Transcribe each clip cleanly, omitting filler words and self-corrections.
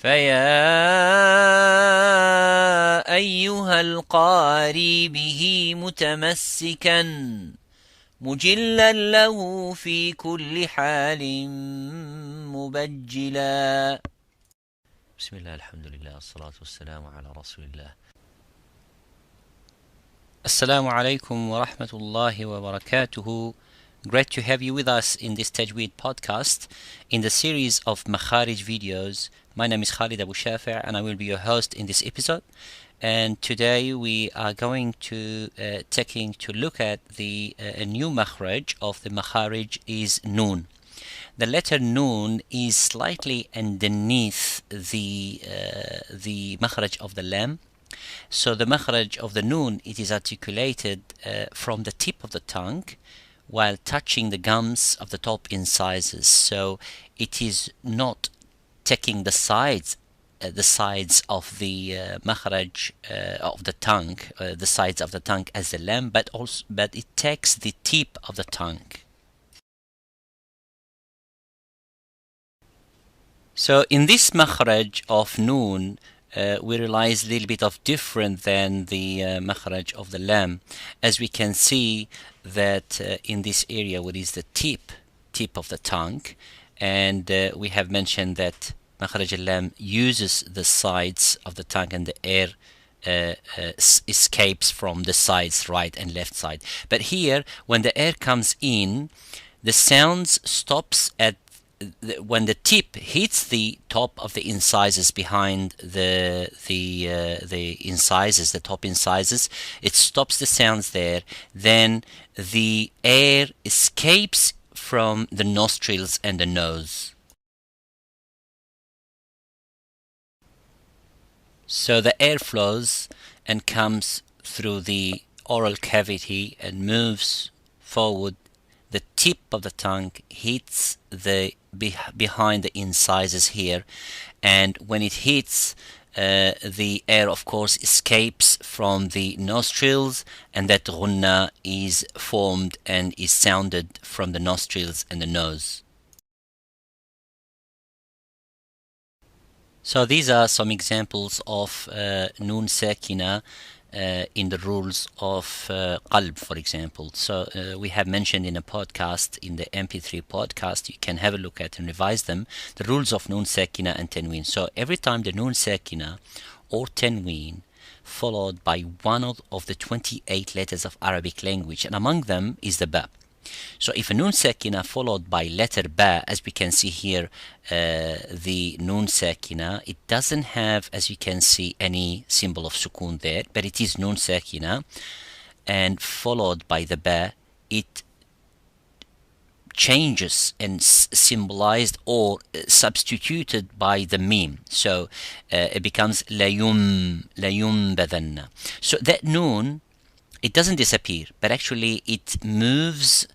فيا أيها القاري به متمسكا مجلا له في كل حال مبجلا. بسم الله، الحمد لله، الصلاة والسلام على رسول الله. Assalamu alaikum wa rahmatullahi wa barakatuhu. Great to have you with us in this Tajweed podcast in the series of Makharij videos. My name is Khalid Abu Shafi' and I will be your host in this episode. And today we are going to taking to look at the a new makhraj of the makharij is Noon. The letter Noon is slightly underneath the makhraj of the Lam. So the makhraj of the Noon, it is articulated from the tip of the tongue while touching the gums of the top incisors. So it is not taking the sides of the makhraj of the tongue, the sides of the tongue as the Lam, but it takes the tip of the tongue. So in this makhraj of Noon, we realize a little bit of different than the makhraj of the Lam, as we can see that in this area where is the tip of the tongue, and we have mentioned that makhraj al-Lam uses the sides of the tongue and the air escapes from the sides, right and left side. But here, when the air comes in, the sounds stops at when the tip hits the top of the incisors behind the incisors, the top incisors, it stops the sounds there. Then the air escapes from the nostrils and the nose. So the air flows and comes through the oral cavity and moves forward. The tip of the tongue hits the behind the incisors here, and when it hits, the air of course escapes from the nostrils, and that ghunna is formed and is sounded from the nostrils and the nose. So these are some examples of Noon Sakina in the rules of Qalb, for example. So we have mentioned in a podcast, in the MP3 podcast, you can have a look at and revise them, the rules of Noon Sakina and Tanween. So every time the Noon Sakina or Tanween followed by one of the 28 letters of Arabic language, and among them is the Ba. So if a Noon Sakina followed by letter Ba, as we can see here, the Noon Sakina, it doesn't have, as you can see, any symbol of Sukun there, but it is Noon Sakina, and followed by the Ba, it changes and symbolized or substituted by the Mim. So it becomes layum badanna. So that Noon, it doesn't disappear, but actually it moves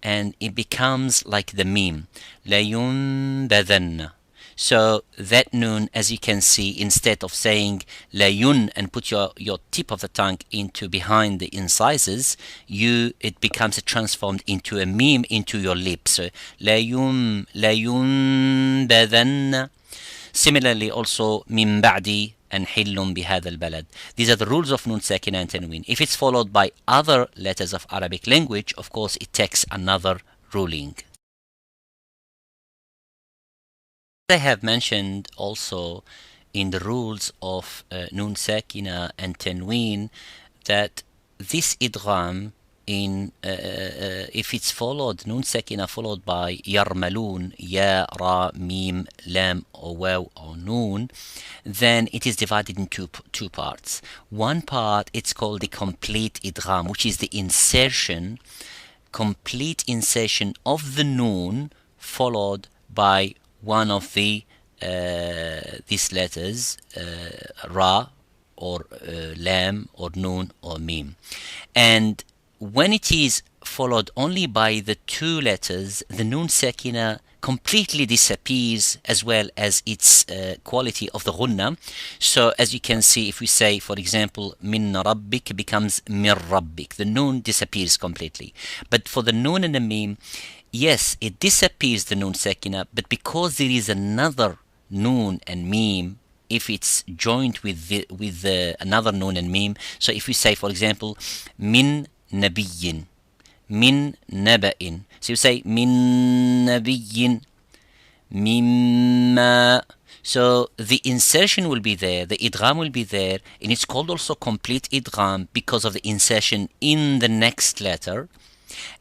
and it becomes like the Mim, layun badanna. So that Noon, as you can see, instead of saying layun and put your tip of the tongue into behind the incisors, it becomes transformed into a Mim into your lips. So layun badanna. Similarly, also min ba'di and حل بهذا البلد. These are the rules of Noon Sakina and Tanween. If it's followed by other letters of Arabic language, of course it takes another ruling. I have mentioned also in the rules of Noon Sakina and Tanween that this idgham in if it's followed, Noon Sakina followed by Yarmalun, Ya, Ra, Mim, Lam, or Waw, or Noon, then it is divided into two parts. One part, it's called the complete idgham, which is the complete insertion of the Noon followed by one of the these letters, Ra, or Lam, or Noon, or Mim. And when it is followed only by the two letters, the Noon Sakina completely disappears, as well as its quality of the ghunna. So as you can see, if we say, for example, min rabbik becomes mir rabbik, the Noon disappears completely. But for the Noon and the Mim, yes, it disappears, the Noon Sakina, but because there is another noon and meme if it's joined with another noon and meme. So if we say, for example, min nabiyyin, min naba'in, so you say min nabiyyin, mimma. So the insertion will be there, the idgham will be there, and it's called also complete idgham because of the insertion in the next letter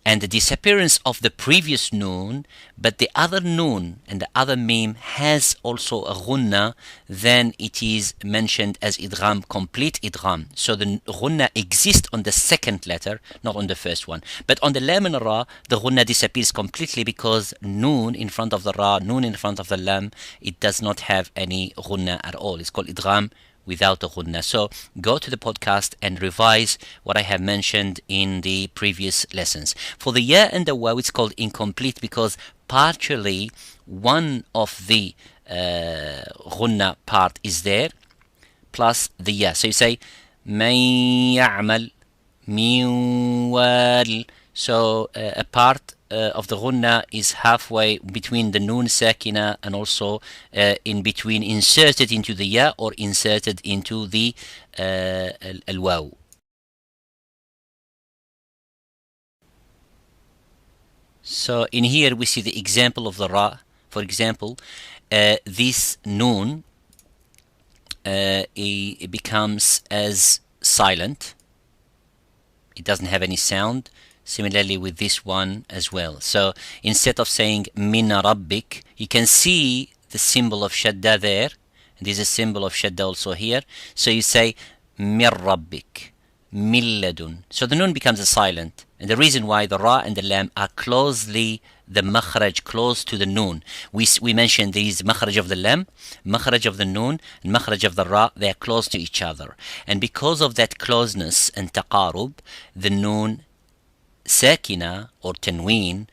and the disappearance of the previous noon, but the other noon and the other meme has also a ghunna, then it is mentioned as idgham, complete idgham. So the ghunna exists on the second letter, not on the first one. But on the lam and ra, the ghunna disappears completely because noon in front of the ra, noon in front of the lam, it does not have any ghunna at all. It's called idgham without a ghunna. So go to the podcast and revise what I have mentioned in the previous lessons. For the ya and the waw, it's called incomplete because partially one of the ghunna part is there plus the ya. So you say man ya'mal min wal. So a part of the ghunna is halfway between the noon sakina and also in between, inserted into the ya or inserted into the al-waw. So in here we see the example of the ra. For example, this noon it becomes as silent. It doesn't have any sound. Similarly with this one as well. So instead of saying min rabbik, you can see the symbol of shadda there. There's a symbol of shadda also here. So you say min rabbik, min ladun. So the noon becomes a silent. And the reason why the ra and the lam are closely, the makhraj close to the noon. We mentioned these makhraj of the lam, makhraj of the noon, and makhraj of the ra, they are close to each other. And because of that closeness and taqarub, the noon sakina or tanween,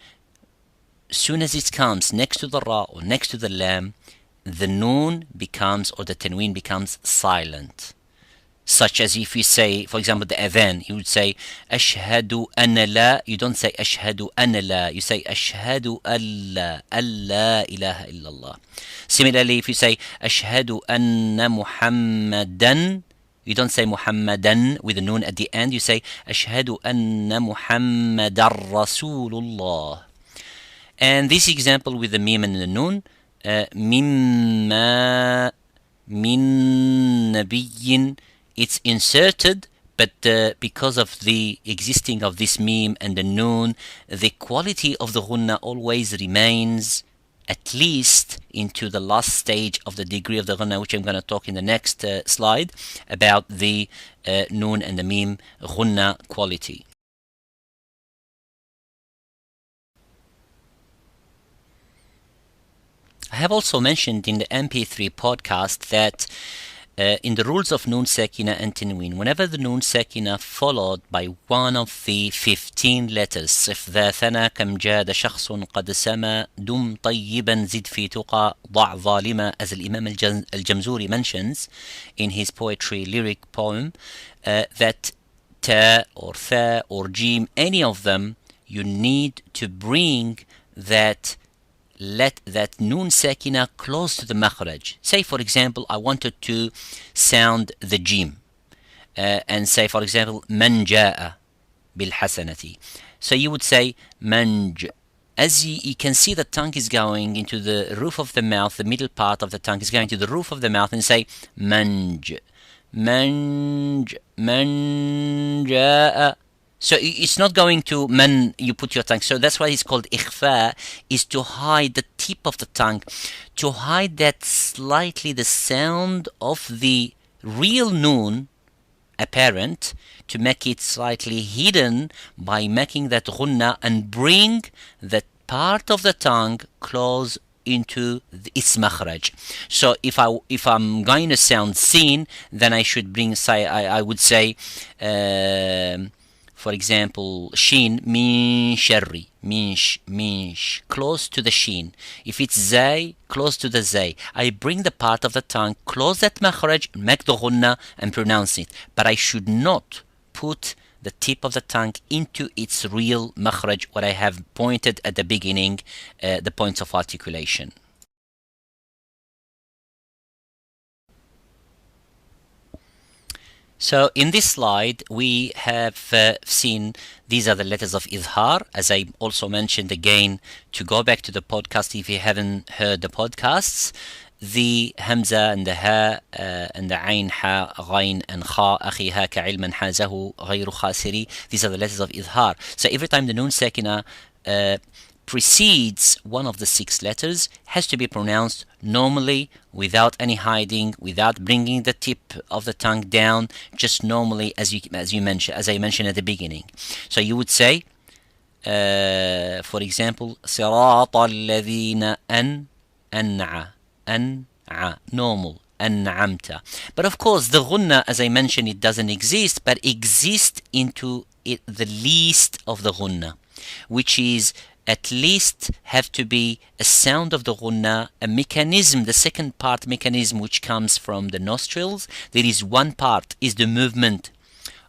soon as it comes next to the ra or next to the lam, the noon becomes, or the tanween becomes silent. Such as if you say, for example, the adhan, you would say ashhadu anna la. You don't say ashhadu anna la, you say ashhadu alla, alla ilaha illallah. Similarly, if you say ashhadu anna muhammadan, you don't say Muhammadan with the noon at the end. You say Ashhadu anna Muhammadar Rasulullah. And this example with the meme and the noon, mimma min nabiyyin, it's inserted, but because of the existing of this meme and the noon, the quality of the ghunna always remains at least into the last stage of the degree of the ghunna, which I'm going to talk in the next slide about the noon and the meme ghunna quality. I have also mentioned in the MP3 podcast that in the rules of noon sakina and tanween, whenever the noon sakina followed by one of the 15 letters, صف ذا ثنا كم جاد شخص قد سما دم طيبا زد في تقى ضع ظالما, as Imam al-Jamzuri mentions in his poetry lyric poem, that ta or tha or jim, any of them, you need to bring that, let that noon sakina close to the makhraj. Say for example, I wanted to sound the jim and say for example man jaa bil hasanati. So you would say manj. As you can see, the tongue is going into the roof of the mouth, the middle part of the tongue is going to the roof of the mouth, and say manj, manj, man jaa. So it's not going to man, you put your tongue. So that's why it's called ikhfa, is to hide the tip of the tongue, to hide that slightly the sound of the real noon apparent, to make it slightly hidden by making that ghunna and bring that part of the tongue close into its makhraj. So if I'm going to sound sin, then I should bring, say, I would say for example, shin, min sharri, minsh, close to the shin. If it's zay, close to the zay. I bring the part of the tongue, close that makhraj, make the ghunna and pronounce it. But I should not put the tip of the tongue into its real makhraj, what I have pointed at the beginning, the points of articulation. So in this slide, we have seen these are the letters of Idhar. As I also mentioned again, to go back to the podcast if you haven't heard the podcasts, the Hamza and the Ha and the Ain, Ha, Ghain and Kha, Akhi Haka ilman hazahu ghayru khasiri. These are the letters of Idhar. So every time the Nun Sakina precedes one of the 6 letters, has to be pronounced normally, without any hiding, without bringing the tip of the tongue down, just normally as I mentioned at the beginning. So you would say, for example, صراط الذين أنعى, normal. أنعمت. But of course, the ghunna, as I mentioned, it doesn't exist, but exists into it, the least of the ghunna, which is at least have to be a sound of the ghunna, a mechanism, the second part mechanism, which comes from the nostrils. There is one part is the movement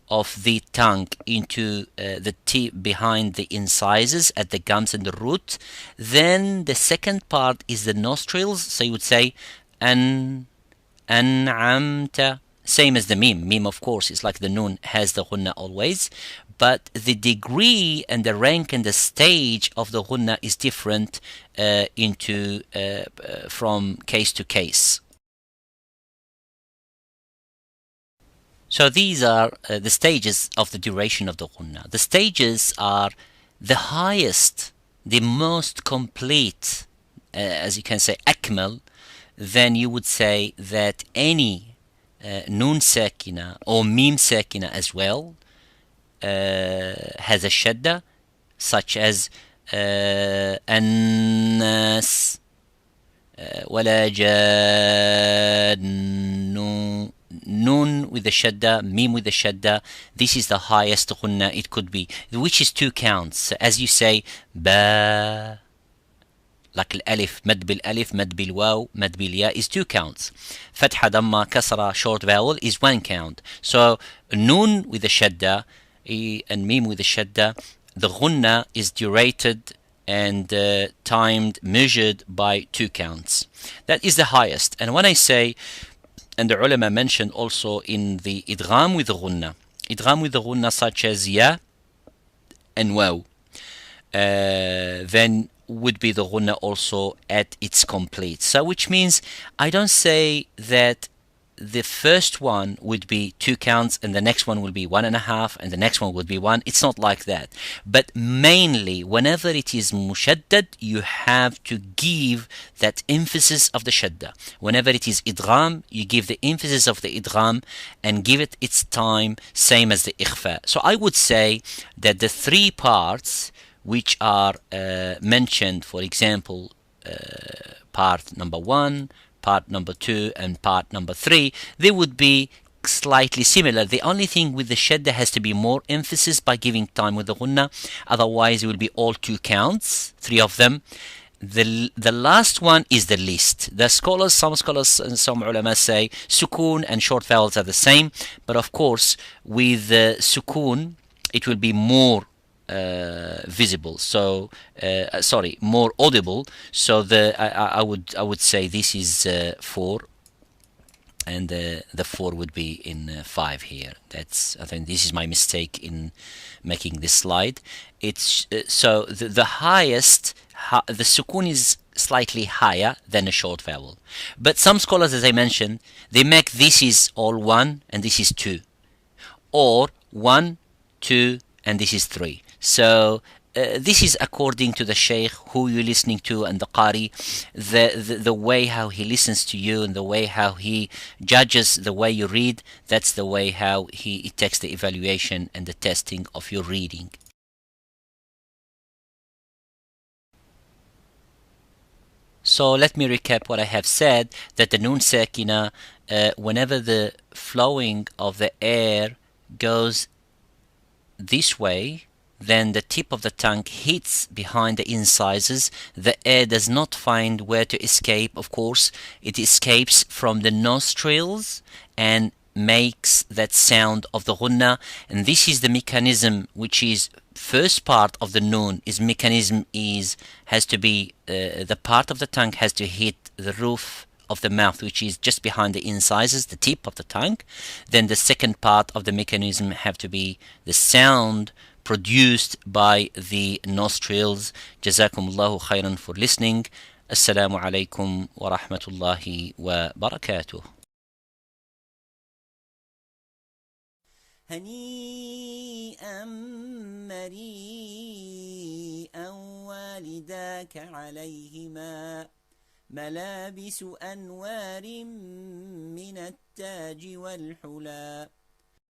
of the tongue into the tip behind the incisors at the gums and the root. Then the second part is the nostrils. So you would say an'amta, same as the mim. Mim, of course, is like the nun, has the ghunna always, but the degree and the rank and the stage of the ghunna is different from case to case. So these are the stages of the duration of the ghunna. The stages are the highest, the most complete, as you can say, akmal. Then you would say that any nun sakina or mim sakina as well has a shadda, such as الناس ولا جان. Nun with the shadda, mim with the shadda, this is the highest ghunna it could be, which is 2 counts. As you say, ba, like الألف, مد بالألف, مد بالواو, مد بالياء is 2 counts. فتحة, damma, kasra, short vowel is 1 count. So nun with the shadda and mim with the shadda, the ghunna is durated and timed, measured by 2 counts. That is the highest. And when I say, and the ulama mentioned also in the idgham with the ghunna such as ya and waw, then would be the ghunna also at its complete. So which means I don't say that the first one would be 2 counts and the next one will be 1.5 and the next one would be 1. It's not like that. But mainly whenever it is mushaddad, you have to give that emphasis of the shadda. Whenever it is idgham, you give the emphasis of the idgham and give it its time, same as the ikhfa. So I would say that the 3 parts which are mentioned, for example, part number 1, part number 2 and part number 3, they would be slightly similar. The only thing with the shadda has to be more emphasis by giving time with the ghunna, otherwise it will be all 2 counts, 3 of them. The last one is the least. Some scholars and some ulama say sukoon and short vowels are the same, but of course with the sukoon it will be more visible, so more audible. So I would say this is 4, and the 4 would be in 5 here. I think this is my mistake in making this slide. It's so the highest, the sukoon is slightly higher than a short vowel, but some scholars, as I mentioned, they make this is all 1 and this is 2, or 1, 2 and this is 3. So this is according to the sheikh who you're listening to and the qari, the way how he listens to you and the way how he judges the way you read. That's the way how he takes the evaluation and the testing of your reading. So let me recap what I have said, that the nun sakina, whenever the flowing of the air goes this way, then the tip of the tongue hits behind the incisors. The air does not find where to escape. Of course, it escapes from the nostrils and makes that sound of the ghunna. And this is the mechanism, which is first part of the nun. Has to be the part of the tongue has to hit the roof of the mouth, which is just behind the incisors, the tip of the tongue. Then the second part of the mechanism have to be the sound produced by the nostrils. Jazakumullahu khairan for listening. Assalamu alaikum wa rahmatullahi wa barakatuh. هنيئا مريئا والداك عليهما ملابس أنوار من التاج والحلى